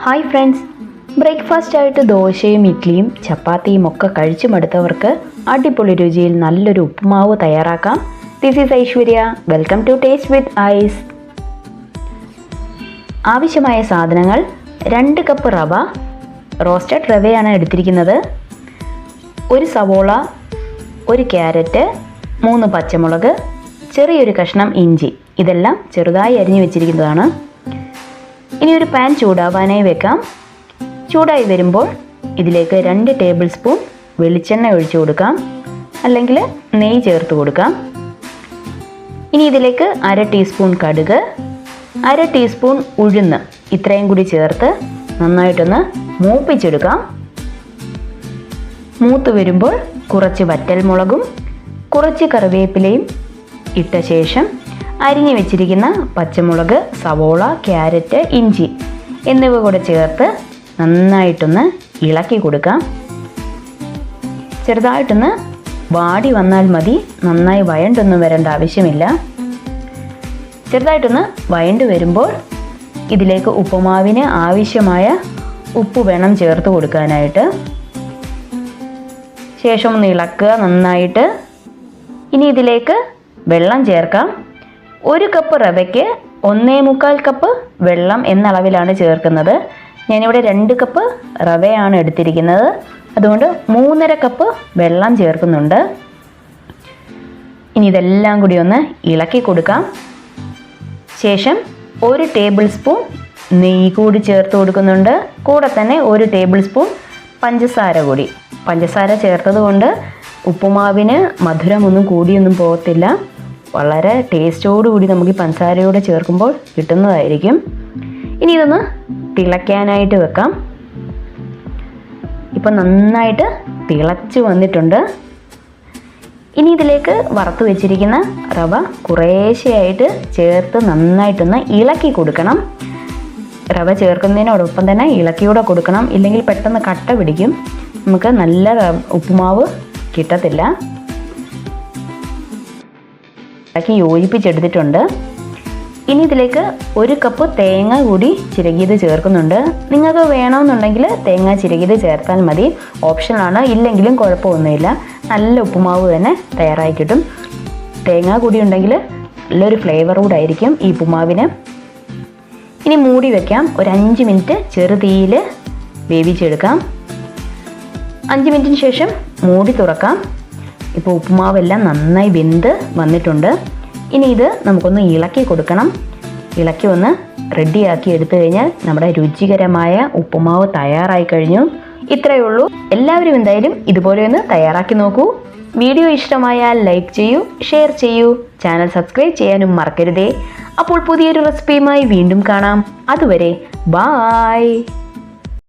Hi friends, breakfast ആയിട്ട് ദോശയും ഇഡ്ഡലിയും ചപ്പാത്തിയും ഒക്കെ കഴിച്ചു മടുത്തവർക്ക് അടിപൊളി രുചിയിൽ നല്ലൊരു ഉപ്പുമാവ് തയ്യാറാക്കാം. This is Aishwarya. Welcome to taste with ice. ആവശ്യമായ സാധനങ്ങൾ: 2 കപ്പ് റവ, റോസ്റ്റഡ് റവയാണ് എടുത്തിരിക്കുന്നത്, 1 സവോള, 1 ക്യാരറ്റ്, 3 പച്ചമുളക്, ചെറിയൊരു കഷ്ണം ഇഞ്ചി. ഇതെല്ലാം ചെറുതായി അരിഞ്ഞു വെച്ചിരിക്കുന്നതാണ്. ഇനി ഒരു പാൻ ചൂടാവാനായി വെക്കാം. ചൂടായി വരുമ്പോൾ ഇതിലേക്ക് 2 ടേബിൾ സ്പൂൺ വെളിച്ചെണ്ണ ഒഴിച്ചു കൊടുക്കാം, അല്ലെങ്കിൽ നെയ്യ് ചേർത്ത് കൊടുക്കാം. ഇനി ഇതിലേക്ക് 1/2 ടീസ്പൂൺ കടുക്, 1/2 ടീസ്പൂൺ ഉഴുന്ന്, ഇത്രയും കൂടി ചേർത്ത് നന്നായിട്ടൊന്ന് മൂപ്പിച്ചെടുക്കാം. മൂത്ത് വരുമ്പോൾ കുറച്ച് വറ്റൽമുളകും കുറച്ച് കറിവേപ്പിലയും ഇട്ട ശേഷം അരിഞ്ഞു വെച്ചിരിക്കുന്ന പച്ചമുളക്, സവോള, ക്യാരറ്റ്, ഇഞ്ചി എന്നിവ കൂടെ ചേർത്ത് നന്നായിട്ടൊന്ന് ഇളക്കി കൊടുക്കാം. ചെറുതായിട്ടൊന്ന് വാടി വന്നാൽ മതി, നന്നായി വഴണ്ടൊന്നും വരേണ്ട ആവശ്യമില്ല. ചെറുതായിട്ടൊന്ന് വഴണ്ട് വരുമ്പോൾ ഇതിലേക്ക് ഉപ്പുമാവിന് ആവശ്യമായ ഉപ്പ് വേണം ചേർത്ത് കൊടുക്കാനായിട്ട്. ശേഷം ഒന്ന് ഇളക്കുക നന്നായിട്ട്. ഇനി ഇതിലേക്ക് വെള്ളം ചേർക്കാം. 1 കപ്പ് റവയ്ക്ക് 1.25 കപ്പ് വെള്ളം എന്ന അളവിലാണ് ചേർക്കുന്നത്. ഞാനിവിടെ 2 കപ്പ് റവയാണ് എടുത്തിരിക്കുന്നത്, അതുകൊണ്ട് 3.5 കപ്പ് വെള്ളം ചേർക്കുന്നുണ്ട്. ഇനി ഇതെല്ലാം കൂടി ഒന്ന് ഇളക്കി കൊടുക്കാം. ശേഷം 1 ടേബിൾ സ്പൂൺ നെയ്യ് കൂടി ചേർത്ത് കൊടുക്കുന്നുണ്ട്. കൂടെ തന്നെ 1 ടേബിൾ സ്പൂൺ പഞ്ചസാര കൂടി. പഞ്ചസാര ചേർത്തത് കൊണ്ട് ഉപ്പുമാവിന് മധുരമൊന്നും കൂടിയൊന്നും പോകത്തില്ല. വളരെ ടേസ്റ്റോടുകൂടി നമുക്ക് ഈ പഞ്ചസാരയോടെ ചേർക്കുമ്പോൾ കിട്ടുന്നതായിരിക്കും. ഇനി ഇതൊന്ന് തിളയ്ക്കാനായിട്ട് വെക്കാം. ഇപ്പം നന്നായിട്ട് തിളച്ച് വന്നിട്ടുണ്ട്. ഇനി ഇതിലേക്ക് വറുത്ത് വെച്ചിരിക്കുന്ന റവ കുറേശ്ശെയായിട്ട് ചേർത്ത് നന്നായിട്ടൊന്ന് ഇളക്കി കൊടുക്കണം. റവ ചേർക്കുന്നതിനോടൊപ്പം തന്നെ ഇളക്കിയൂടെ കൊടുക്കണം, ഇല്ലെങ്കിൽ പെട്ടെന്ന് കട്ട പിടിക്കും, നമുക്ക് നല്ല ഉപ്പുമാവ് കിട്ടത്തില്ല. ഇളക്കി യോജിപ്പിച്ചെടുത്തിട്ടുണ്ട്. ഇനി ഇതിലേക്ക് 1 കപ്പ് തേങ്ങ കൂടി ചിരകിയത് ചേർക്കുന്നുണ്ട്. നിങ്ങൾക്ക് വേണമെന്നുണ്ടെങ്കിൽ തേങ്ങ ചിരകിയത് ചേർത്താൽ മതി, ഓപ്ഷനാണ്. ഇല്ലെങ്കിലും കുഴപ്പമൊന്നുമില്ല, നല്ല ഉപ്പുമാവ് തന്നെ തയ്യാറായി കിട്ടും. തേങ്ങ കൂടി ഉണ്ടെങ്കിൽ നല്ലൊരു ഫ്ലേവർ കൂടെ ആയിരിക്കും ഈ ഉപ്പുമാവിന്. ഇനി മൂടി വയ്ക്കാം. ഒരു 5 മിനിറ്റ് ചെറുതീയിൽ വേവിച്ചെടുക്കാം. 5 മിനിറ്റിന് ശേഷം മൂടി തുറക്കാം. ഇപ്പോൾ ഉപ്പുമാവെല്ലാം നന്നായി വെന്ത് വന്നിട്ടുണ്ട്. ഇനി ഇത് നമുക്കൊന്ന് ഇളക്കി കൊടുക്കണം. ഇളക്കി ഒന്ന് റെഡിയാക്കി എടുത്തു കഴിഞ്ഞാൽ നമ്മുടെ രുചികരമായ ഉപ്പുമാവ് തയ്യാറായി കഴിഞ്ഞു. ഇത്രയേ ഉള്ളൂ. എല്ലാവരും എന്തായാലും ഇതുപോലെ ഒന്ന് തയ്യാറാക്കി നോക്കൂ. വീഡിയോ ഇഷ്ടമായാൽ ലൈക്ക് ചെയ്യൂ, ഷെയർ ചെയ്യൂ, ചാനൽ സബ്സ്ക്രൈബ് ചെയ്യാനും മറക്കരുതേ. അപ്പോൾ പുതിയൊരു റെസിപ്പിയുമായി വീണ്ടും കാണാം. അതുവരെ ബായ്.